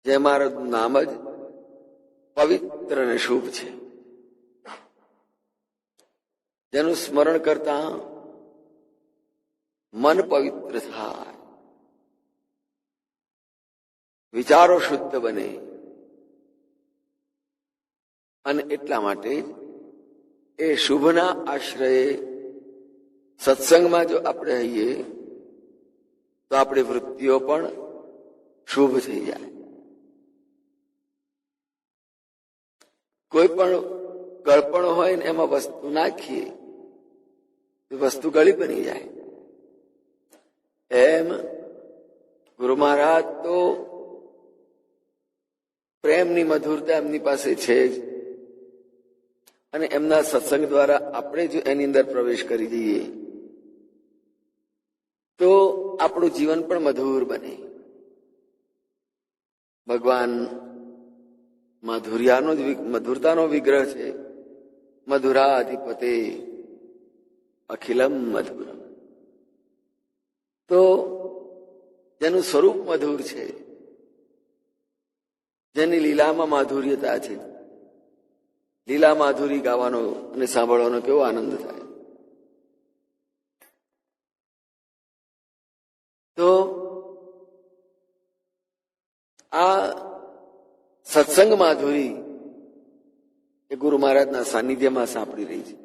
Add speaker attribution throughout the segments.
Speaker 1: જે મારું નામ જ પવિત્ર અને શુભ છે, જેનું સ્મરણ કરતા મન પવિત્ર થાય, વિચારો શુદ્ધ બને. અને એટલા માટે એ શુભના આશ્રયે સત્સંગમાં જો આપણે રહીએ તો આપણી વૃત્તિઓ પણ શુભ થઈ જાય. કોઈ પણ ગળપણ હોય ને એમાં વસ્તુ નાખીએ તો વસ્તુ ગળી બની જાય. એમ ગુરુ મહારાજ તો પ્રેમની મધુરતા એમની પાસે છે જ, અને એમના સત્સંગ દ્વારા આપણે જો એની અંદર પ્રવેશ કરી દઈએ તો આપણું જીવન પણ મધુર બને. ભગવાન મધુરતાનો વિગ્રહ છે. મધુરાધિપતે અખિલમ મધુરમ. તો જેનું સ્વરૂપ મધુર છે, જેની લીલામાં માધુર્યતા છે, લીલા માધુરી ગાવાનો અને સાંભળવાનો કેવો આનંદ થાય. તો આ સત્સંગ માધુરી એ ગુરુ મહારાજના સાનિધ્યમાં સાંપડી રહી છે.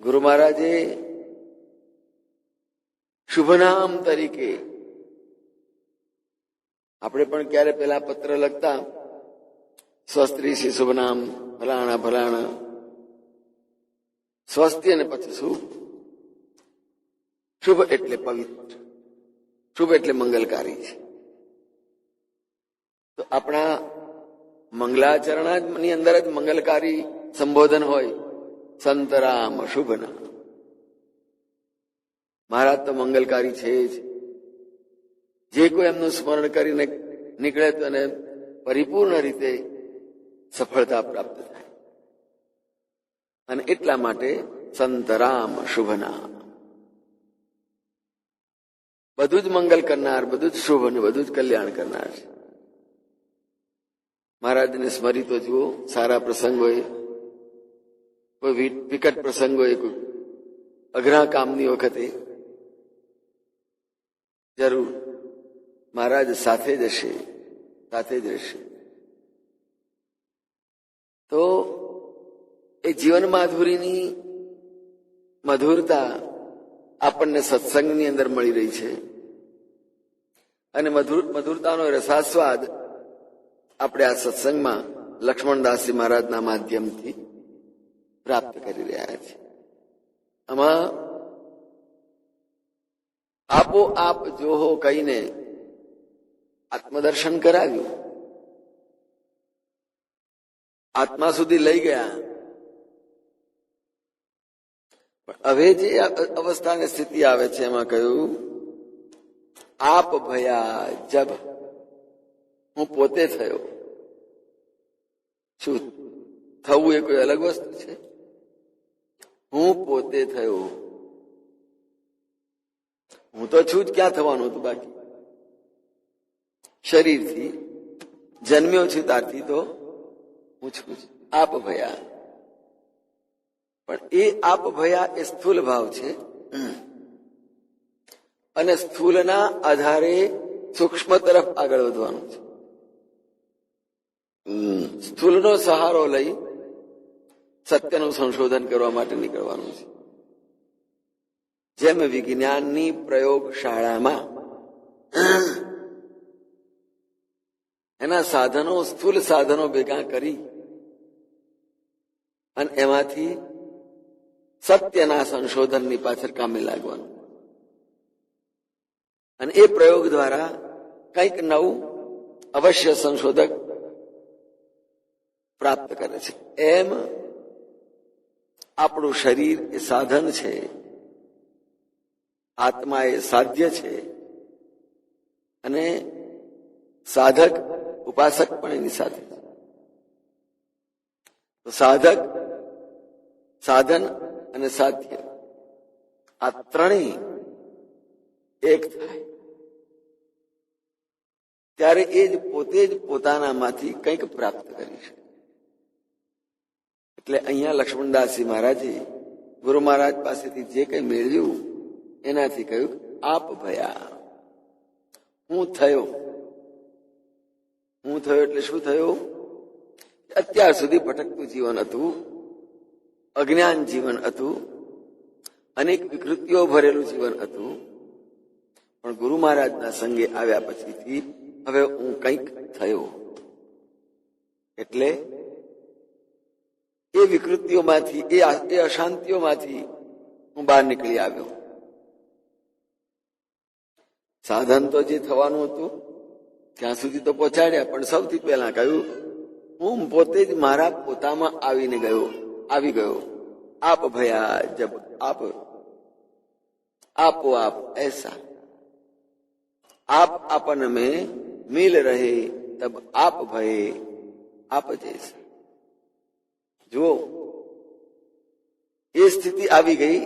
Speaker 1: ગુરુ મહારાજે શુભનામ તરીકે, આપણે પણ ક્યારે પેલા પત્ર લખતા, સ્વસ્ત્રી શ્રી શુભનામ ફલાણા ફલાણા, સ્વસ્તિ અને પછી શુભ. શુભ એટલે પવિત્ર, શુભ એટલે મંગલકારી છે. તો આપણા મંગલાચરણની અંદર જ મંગલકારી સંબોધન હોય. સંતરામ શુભના. મહારાજ તો મંગલકારી છે જ. જે કોઈ એમનું સ્મરણ કરીને નીકળે તો એને પરિપૂર્ણ રીતે સફળતા પ્રાપ્ત થાય. અને એટલા માટે સંતરામ શુભના, બધું જ મંગલ કરનાર, બધું જ શુભ અને બધું જ કલ્યાણ કરનાર છે. મહારાજને સ્મરી તો જુઓ. સારા પ્રસંગોએ, કોઈ વિકટ પ્રસંગોએ, કોઈ અઘરા કામની વખતે જરૂર મહારાજ સાથે જ હશે, સાથે જ રહેશે. તો એ જીવન માધુરીની મધુરતા આપણને સત્સંગની અંદર મળી રહી છે. અને મધુરતાનો રસાસ્વાદ આપણે આ સત્સંગમાં લક્ષ્મણદાસજી મહારાજના માધ્યમથી પ્રાપ્ત કરી રહ્યા છે. આમાં આપોઆપ જોહો કહીને આત્મદર્શન કરાવ્યું, આત્મા સુધી લઈ ગયા. પણ હવે જે અવસ્થાની સ્થિતિ આવે છે એમાં કહ્યું, આપ ભયા જબ. હું પોતે થયો. શું થવું એ કોઈ અલગ વસ્તુ છે? હું પોતે થયો. હું તો છું જ, ક્યાં થવાનું હતું બાકી? શરીરથી જન્મ્યો છું ત્યારથી તો હું છું જ. આપ ભયા. પણ એ આપ ભયા એ સ્થૂલ ભાવ છે, અને સ્થૂલના આધારે સૂક્ષ્મ તરફ આગળ વધવાનું છે. સ્થૂલનો સહારો લઈ સત્યનું સંશોધન કરવા માટે નીકળવાનું છે. જેમ વિજ્ઞાનની પ્રયોગશાળામાં એના સાધનો, સ્થૂલ સાધનો ભેગા કરી અને એમાંથી સત્યના સંશોધનની પાછળ કામે લાગવાનું, અને એ પ્રયોગ દ્વારા કંઈક નવું અવશ્ય સંશોધક પ્રાપ્ત કરે છે. એમ આપણું શરીર એ સાધન છે, આત્મા એ સાધ્ય છે, અને સાધક ઉપાસક પણ એની સાથે. તો સાધક, સાધન અને સાધ્ય આ ત્રણેય એક થાય ત્યારે એ જ પોતે જ પોતાનામાંથી કંઈક પ્રાપ્ત કરી શકે. એટલે અહીંયા લક્ષ્મણદાસજી મહારાજે ગુરુ મહારાજ પાસેથી જે કંઈ મેળવ્યું એનાથી કહ્યું આપ ભયા. હું થયો એટલે શું થયું? અત્યાર સુધી ભટકતું જીવન હતું, અજ્ઞાન જીવન હતું, અનેક વિકૃતિઓ ભરેલું જીવન હતું. પણ ગુરુ મહારાજના સંગે આવ્યા પછીથી હવે હું કંઈક થયો. એટલે એ વિકૃતિઓમાંથી, એ અશાંતિઓમાંથી હું બહાર નીકળી આવ્યો. સાધન તો જે થવાનું હતું ત્યાં સુધી તો પહોંચાડ્યા, પણ સૌથી પહેલા કહ્યું હું પોતે જ મારા પોતામાં આવી ગયો. આપ ભયા જબ આપો આપ ऐसा, आप अपन में मिल रहे तब आप भये आप जैसा. જુઓ, એ સ્થિતિ આવી ગઈ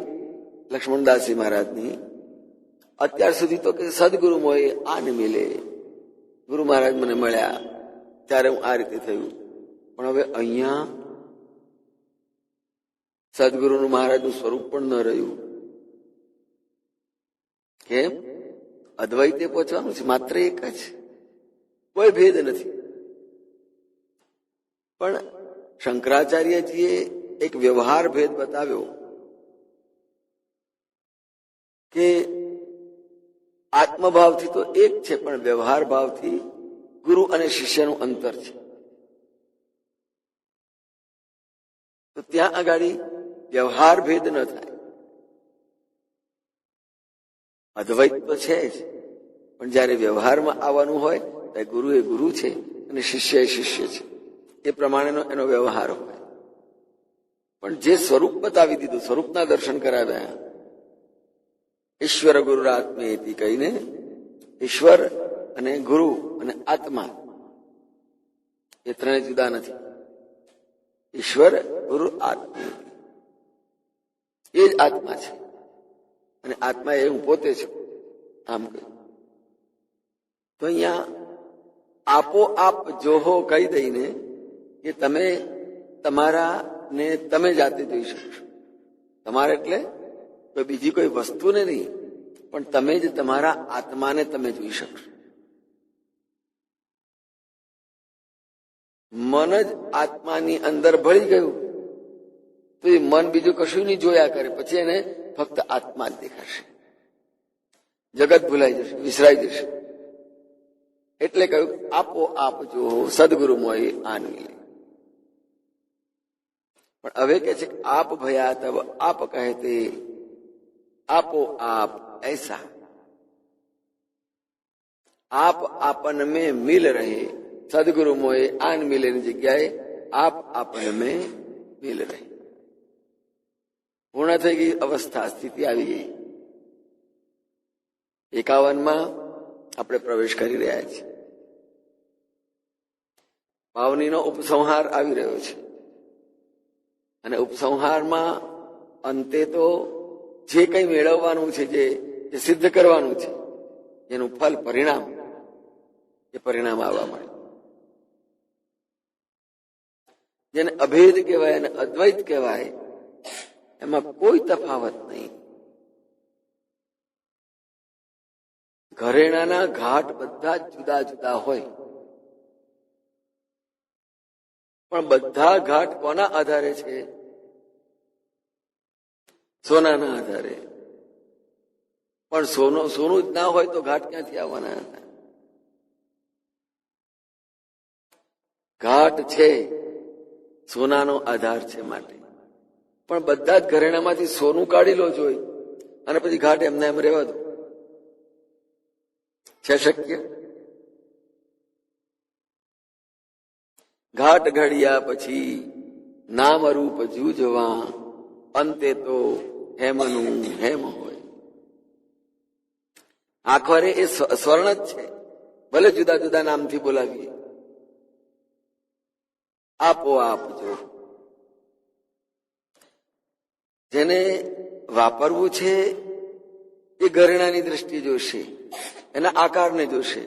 Speaker 1: લક્ષ્મણદાસજી મહારાજની. અત્યાર સુધી તો કે સદગુરુ મોએ આને મિલે, ગુરુ મહારાજ મને મળ્યા ત્યારે હું આ રીતે થયું. પણ હવે અહીંયા સદગુરુનું મહારાજનું સ્વરૂપ પણ ન રહ્યું. કેમ? અદ્વૈતે પહોંચવાનું છે, માત્ર એક જ, કોઈ ભેદ નથી. પણ શંકરાચાર્યજીએ એક વ્યવહાર ભેદ બતાવ્યો કે આત્મભાવથી તો એક છે, પણ વ્યવહાર ભાવથી ગુરુ અને શિષ્યનું અંતર છે. તો ત્યાં આગળ વ્યવહાર ભેદ ન થાય. અદ્વૈત તો છે જ, પણ જયારે વ્યવહારમાં આવવાનું હોય ત્યારે ગુરુ એ ગુરુ છે અને શિષ્ય એ શિષ્ય છે, એ પ્રમાણેનો એનો વ્યવહાર હોય. પણ જે સ્વરૂપ બતાવી દીધું, સ્વરૂપના દર્શન કરાવ્યા, ઈશ્વર ગુરુરાત્મેતિ કહીને, ઈશ્વર અને ગુરુ અને આત્મા એ ત્રણે જુદા નથી. ઈશ્વર ગુરુ આત્મા એ જ આત્મા છે, અને આત્મા એ હું પોતે છું. આમ કહ્યું તો અહીંયા આપોઆપ જોહો કહી દઈને કે તમે તમારા ને તમે જાતે જોઈ શકશો. તમારે એટલે કોઈ બીજી કોઈ વસ્તુને નહીં, પણ તમે જ તમારા આત્માને તમે જોઈ શકશો. મન જ આત્માની અંદર ભળી ગયું તો એ મન બીજું કશું નહીં જોયા કરે, પછી એને ફક્ત આત્મા જ દેખાશે, જગત ભૂલાઈ જશે, વિસરાઈ જશે. એટલે કહ્યું આપો આપ જો સદગુરુ મોય આન મિલે. પણ હવે કે છે આપ ભયા તબ આપ કહેતે આપો આપ ऐसा, આપ આપન में मिल रहे. સદગુરુ મોએ આન મિલેની જગ્યાએ આપ આપન में मिल रहे. પૂર્ણ થઈ ગઈ અવસ્થા, સ્થિતિ આવી ગઈ. 51માં આપણે પ્રવેશ કરી રહ્યા છીએ. પાવનીનો ઉપસંહાર આવી રહ્યો છે, અને ઉપસંહારમાં અંતે તો જે કંઈ મેળવવાનું છે, જે સિદ્ધ કરવાનું છે, એનું ફલ, પરિણામ, એ પરિણામ આવવા મળે. જેને અભેદ કહેવાય અને અદ્વૈત કહેવાય, એમાં કોઈ તફાવત નહીં. ઘરેણાના ઘાટ બધા જ જુદા જુદા હોય, પણ બધા ઘાટ કોના આધારે છે? સોનાના આધારે. પણ સોનું જ ના હોય તો ઘાટ ક્યાંથી આવવાના હતા? ઘાટ છે, સોનાનો આધાર છે માટે. પણ બધા જ ઘરેણામાંથી સોનું કાઢી લો જોઈ અને પછી ઘાટ એમને એમ રહેવા દો, છે શક્ય? ઘાટ ઘડિયા પછી નામ રૂપ જૂજવા, અંતે તો હેમનું હેમ હોય. આખરે એ સ્વર્ણ જ છે, ભલે જુદા જુદા નામથી બોલાવીએ. આપો આપ જો. જેને વાપરવું છે એ ઘરેણાની દ્રષ્ટિએ જોશે, એના આકારને જોશે.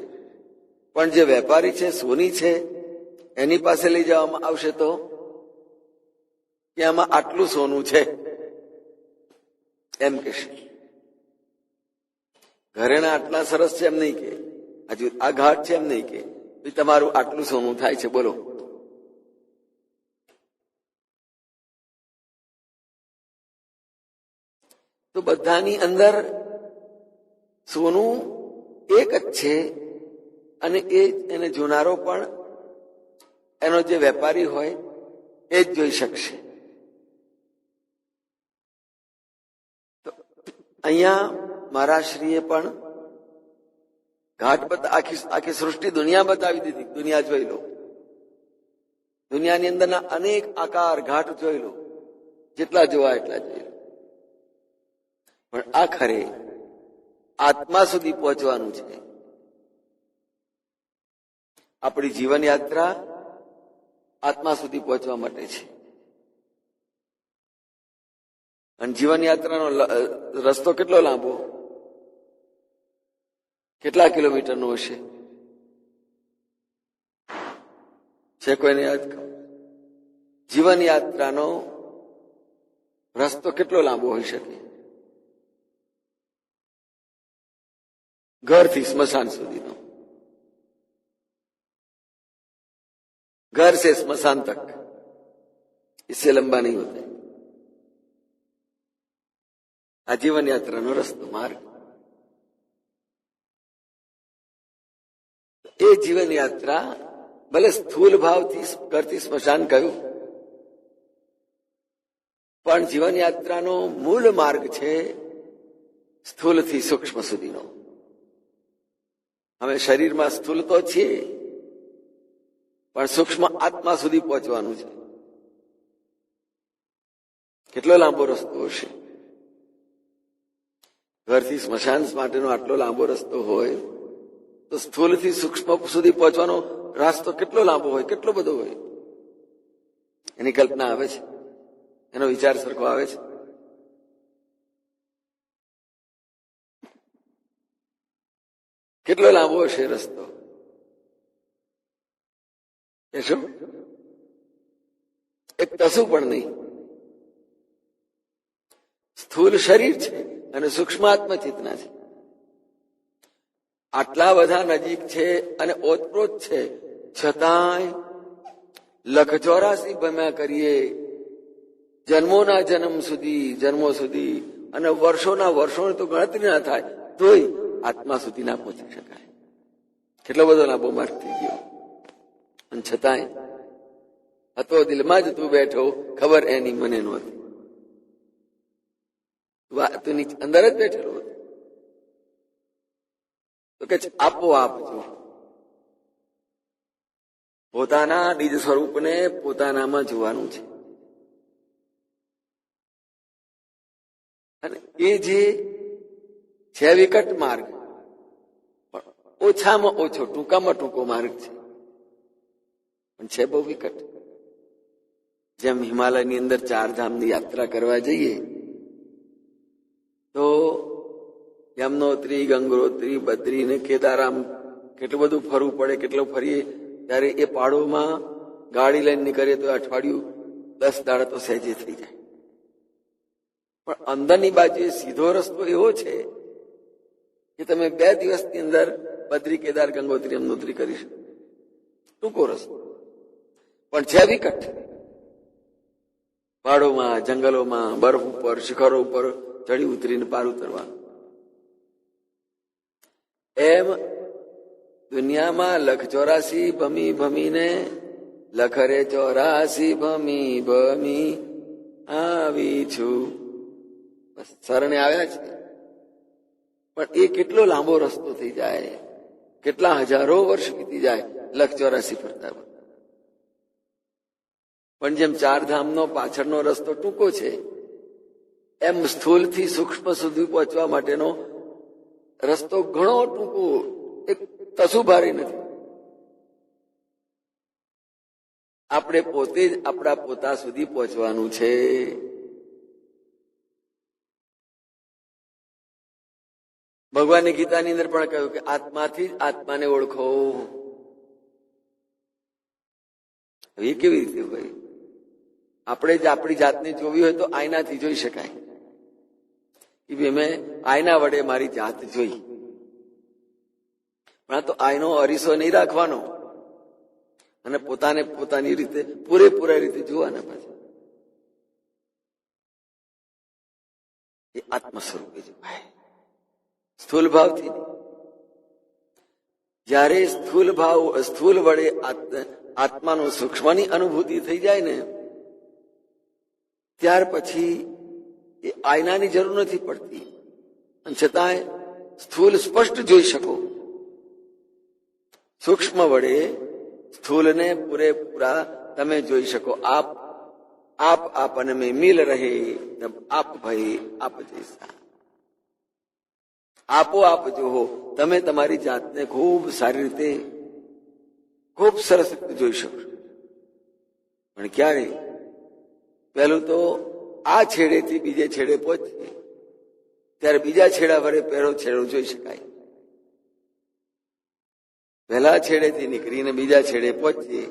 Speaker 1: પણ જે વેપારી છે, સોની છે, એની પાસે લઈ જવામાં આવશે તો કે આમાં આટલું સોનું છે એમ કહેશે. ઘરેણા આટલા સરસ છે એમ નહીં કે, હજુ આ ઘાટ છે એમ નહીં કે, તમારું આટલું સોનું થાય છે, બોલો. તો બધાની અંદર સોનું એક જ છે, અને એને જોનારો પણ એનો જે વેપારી હોય એ જ જોઈ શકશે. તો અહીંયા મહારાજશ્રીએ પણ ઘાટ આખી સૃષ્ટિ દુનિયા બતાવી દીધી. દુનિયા જોઈ લો, દુનિયાની અંદરના અનેક આકાર ઘાટ જોઈ લો, જેટલા જોવા એટલા જોઈ લો. પણ આખરે આત્મા સુધી પહોંચવાનું છે. આપણી જીવન યાત્રા આત્મા સુધી પહોંચવા માટે છે. અને જીવન યાત્રાનો રસ્તો કેટલો લાંબો, કેટલા કિલોમીટરનો હશે? છે કોઈને યાદ? જીવન યાત્રાનો રસ્તો કેટલો લાંબો હોઈ શકે? ઘરથી સ્મશાન સુધીનો, घर से स्मशान तक, इससे लंबा नहीं होता. આ જીવન યાત્રાનો રસ્તો, માર્ગ. એ જીવન યાત્રા ભલે સ્થૂલ ભાવથી ઘરથી સ્મશાન કહ્યું, પણ જીવન યાત્રાનો મૂળ માર્ગ છે સ્થૂલથી સૂક્ષ્મ સુધીનો. અમે શરીરમાં સ્થૂલ તો છીએ, પણ સૂક્ષ્મ આત્મા સુધી પહોંચવાનું છે. કેટલો લાંબો રસ્તો હશે? ઘરથી સ્મશાન માટેનો આટલો લાંબો રસ્તો હોય તો સ્થૂલથી સૂક્ષ્મ સુધી પહોંચવાનો રસ્તો કેટલો લાંબો હોય, કેટલો બધો હોય? એની કલ્પના આવે છે? એનો વિચાર સરખો આવે છે? કેટલો લાંબો હશે રસ્તો? શું એક કશું પણ નહીં. સ્થૂલ શરીર છે અને સૂક્ષ્માત્મ ચેતના છે. આટલા બધા નજીક છે અને ઓતપ્રોત છે, છતાંય 184 ભમ્યા કરીએ, જન્મોના જન્મો સુધી અને વર્ષોના વર્ષોની તો ગણતરી ના થાય, તોય આત્મા સુધી ના પહોંચી શકાય. કેટલો બધો લાંબો માર્ગ થઈ ગયો. અને છતાંય હતો દિલમાં જ તું બેઠો, ખબર એની મને નહોતી. તું અંદર જ બેઠેલો હતો. તો કે આપોઆપ જો પોતાના નિજ સ્વરૂપને પોતાનામાં જોવાનું છે. અને એ જે છે વિકટ માર્ગ, પણ ઓછામાં ઓછો, ટૂંકામાં ટૂંકો માર્ગ છે, પણ છે બહુ વિકટ. જેમ હિમાલયની અંદર 4 ધામની યાત્રા કરવા જઈએ તો યમનોત્રી, ગંગોત્રી, બદ્રી ને કેદારામ કેટલું બધું ફરવું પડે. કેટલું ફરીએ ત્યારે એ પહાડોમાં ગાડી લઈને નીકળીએ તો અઠવાડિયું 10 દાડા તો સહેજે થઈ જાય. પણ અંદરની બાજુએ સીધો રસ્તો એવો છે કે તમે 2 દિવસની અંદર બદ્રી, કેદાર, ગંગોત્રી, યમનોત્રી કરી શકો. ટૂંકો રસ્તો, પણ છે વિકટ. પહાડોમાં, જંગલોમાં, બરફ ઉપર, શિખરો ઉપર ચડી ઉતરીને પાર ઉતરવાનું. એમ દુનિયામાં 184 ભમીને લખરે 84 ભમી આવી છું. બસ શરણે આવ્યા છે. પણ એ કેટલો લાંબો રસ્તો થઈ જાય, કેટલા હજારો વર્ષ વીતી જાય 184 ફરતા. પણ જેમ 4 ધામનો પાછળનો રસ્તો ટૂંકો છે, એમ સ્થૂલથી સૂક્ષ્મ સુધી પહોંચવા માટેનો રસ્તો ઘણો ટૂંકો, એક કશું ભારે નથી. આપણે પોતે જ આપણા પોતા સુધી પહોંચવાનું છે. ભગવાનની ગીતાની અંદર પણ કહ્યું કે આત્માથી જ આત્માને ઓળખો. હવે એ કેવી રીતે હોય? આપણે જ આપણી જાતને જોવી હોય તો આઈનાથી જોઈ શકાય કે ભાઈ મેં આઈના વડે મારી જાત જોઈ, પણ આ તો આઈનો અરીસો નહીં રાખવાનો અને પોતાને પોતાની રીતે પૂરેપૂરા રીતે જોવાના. પાછા એ આત્મ સ્વરૂપે જોવાય, સ્થૂલ ભાવથી. જયારે સ્થૂલ વડે આત્માનું સૂક્ષ્મની અનુભૂતિ થઈ જાય ને, ત્યાર પછી એ આયનાની જરૂર નથી પડતી, અને છતાંય સ્થૂલ સ્પષ્ટ જોઈ શકો. સૂક્ષ્મ વડે સ્થૂલને પૂરેપૂરા તમે જોઈ શકો. આપ આપન મેં મિલ રહે તબ આપ ભય આપ જૈસા. આપોઆપ જો હો, તમે તમારી જાતને ખૂબ સારી રીતે, ખૂબ સરસ રીતે જોઈ શકશો. પણ ક્યારે? પહેલું તો આ છેડેથી બીજે છેડે પહોંચે ત્યારે બીજા છેડા વડે પહેલો છેડો જોઈ શકાય. પહેલા છેડેથી નીકળીને બીજા છેડે પહોંચીએ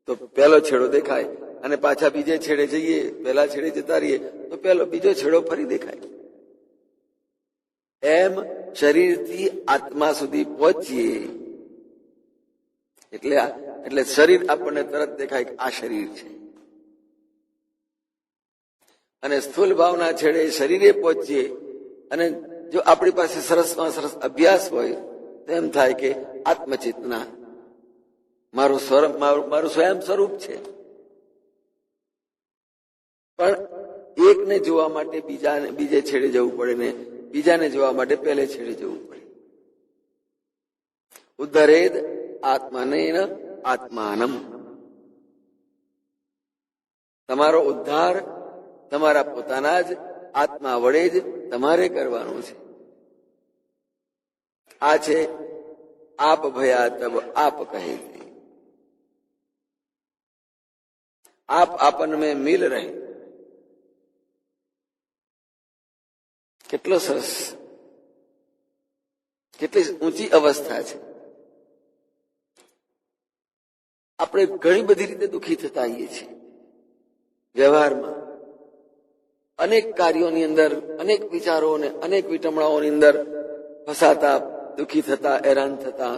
Speaker 1: તો પહેલો છેડો દેખાય, અને પાછા બીજે છેડે જઈએ, પહેલા છેડે જતા રહીએ તો બીજો છેડો ફરી દેખાય. એમ શરીરથી આત્મા સુધી પહોંચીએ એટલે શરીર આપણને તરત દેખાય કે આ શરીર છે. અને સ્થૂલ ભાવના છેડે શરીરે પહોંચીએ, અને જો આપણી પાસે સરસમાં સરસ અભ્યાસ હોય તો એમ થાય કે આત્મચેતના મારું સ્વયં સ્વરૂપ છે. પણ એકને જોવા માટે બીજે છેડે જવું પડે ને બીજાને જોવા માટે પહેલે છેડે જવું પડે. ઉદ્ધરેદ આત્માનેન આત્માનમ. તમારો ઉદ્ધાર તમારા પોતાના જ આત્મા વડે જ તમારે કરવાનું છે. આ છે આપ ભયા તબ આપ કહે. આપ આપન મેં મિલ રહે. કેટલો સરસ, કેટલી ઊંચી અવસ્થા છે. આપણે ઘણી બધી રીતે દુઃખી થતા આવીએ છીએ વ્યવહારમાં, અનેક કાર્યોની અંદર, અનેક વિચારો અને અનેક વિટમણાઓની અંદર ફસાતા, દુઃખી થતા, હેરાન થતા,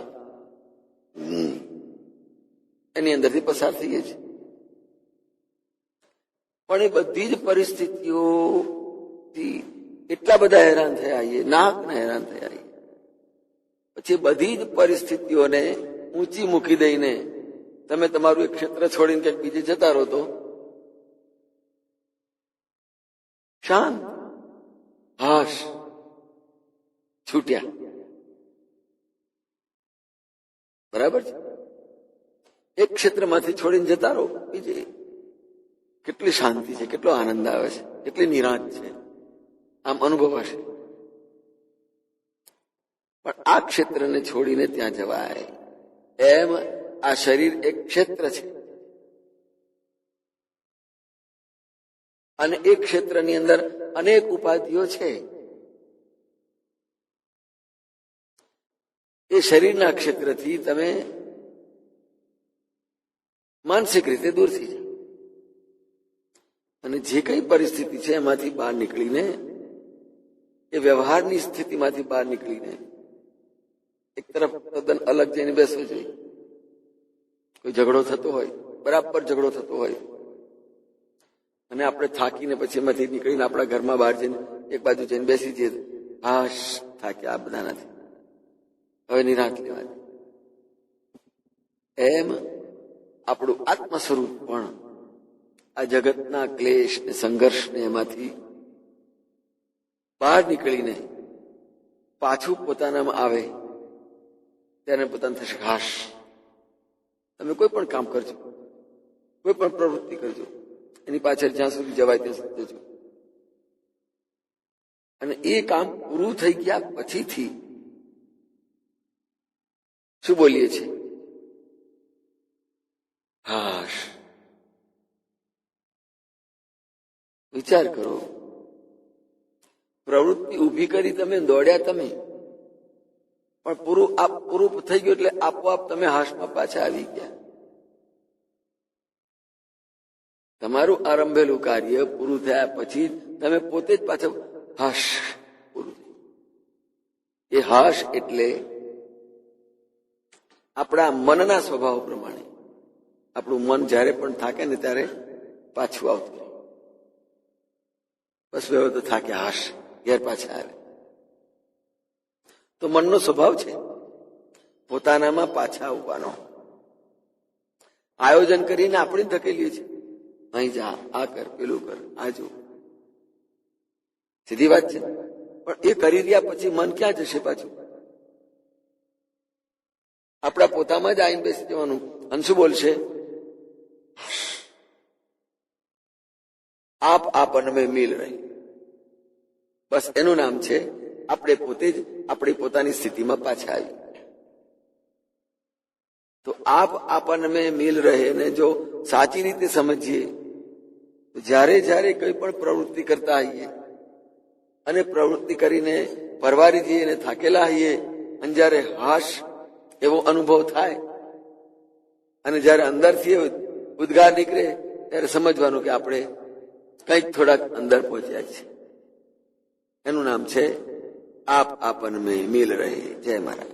Speaker 1: એની અંદરથી પસાર થઈએ છીએ. પણ એ બધી જ પરિસ્થિતિઓથી એટલા બધા હેરાન થયા આવીએ, નાકને હેરાન થયા આવીએ. પછી બધી જ પરિસ્થિતિઓને ઊંચી મૂકી દઈને તમે તમારું એક ક્ષેત્ર છોડીને કંઈક બીજે જતા રહો તો શાંત, હાશ, છૂટ્યા. બરાબર છે? એક ક્ષેત્રમાંથી છોડીને જતા રહો બીજે, કેટલી શાંતિ છે, કેટલો આનંદ આવે છે, કેટલી નિરાંત છે, આમ અનુભવ હશે. પણ આ ક્ષેત્રને છોડીને ત્યાં જવાય. એમ આ શરીર એક ક્ષેત્ર છે, અને એક ક્ષેત્રની અંદર અનેક ઉપાધિઓ છે. એ શરીરના ક્ષેત્રથી તમે માનસિક રીતે દૂર થઈ જાઓ, અને જે કઈ પરિસ્થિતિ છે એમાંથી બહાર નીકળીને, એ વ્યવહારની સ્થિતિમાંથી બહાર નીકળીને એક તરફ તદ્દન અલગ જઈને બેસવું જોઈએ. કોઈ ઝઘડો થતો હોય, બરાબર ઝઘડો થતો હોય, અને આપણે થાકીને પછી એમાંથી નીકળીને આપણા ઘરમાં બહાર જઈને એક બાજુ જઈને બેસી જઈએ, હાશ, થાક્યા, આ બધા નથી, હવે નિરાંત લેવાની. એમ આપણું આત્મ સ્વરૂપ પણ આ જગતના ક્લેશ ને સંઘર્ષને એમાંથી બહાર નીકળીને પાછું પોતાનામાં આવે ત્યારે પોતાને થશે, હાશ, તમે કોઈ પણ કામ કરજો, કોઈ પણ પ્રવૃત્તિ કરજો, એની પાછળ જ્યાં સુધી જવાય ત્યાં સુધી જજો. અને એ કામ પૂરું થઈ ગયા પછીથી શું બોલીએ છીએ? હાશ. વિચાર કરો, પ્રવૃત્તિ ઊભી કરી તમે, દોડ્યા તમે, પણ પૂરું થઈ ગયું એટલે આપોઆપ તમે હાશમાં પાછા આવી ગયા. તમારું આરંભેલું કાર્ય પૂરું થયા પછી તમે પોતે જ પાછા હાશ પૂરું થયું. એ હાશ એટલે આપણા મનના સ્વભાવ પ્રમાણે આપણું મન જ્યારે પણ થાકે ને ત્યારે પાછું આવતું રહે. બસ હવે તો થાકે હાશ ઘેર પાછા આવે. તો મનનો સ્વભાવ છે પોતાનામાં પાછા આવવાનો. આયોજન કરીને આપણે ધકેલીએ છીએ, અહીં જા, આ કર, પેલું કર, આ જો. સીધી વાત છે. પણ એ કરી રહ્યા પછી મન ક્યાં જશે પાછું? આપણા પોતામાં જ આવીને બેસી જવાનું. અને શું બોલશે? આપ આપન મેં મિલ રહે. બસ એનું નામ છે આપણે પોતે જ આપણી પોતાની સ્થિતિમાં પાછા આવી. તો આપ આપન મેં મિલ રહે ને જો સાચી રીતે સમજીએ તો જ્યારે જ્યારે કંઈ પણ પ્રવૃત્તિ કરતા આવીએ અને પ્રવૃત્તિ કરીને પરવારી જઈએ અને થાકેલા આવીએ અને જ્યારે હાશ એવો અનુભવ થાય અને જ્યારે અંદરથી ઉદ્ગાર નીકળે ત્યારે સમજવાનું કે આપણે કંઈક થોડાક અંદર પહોંચ્યા છે. એનું નામ છે આપ આપન મેં મિલ રહે. જય મહારાજ.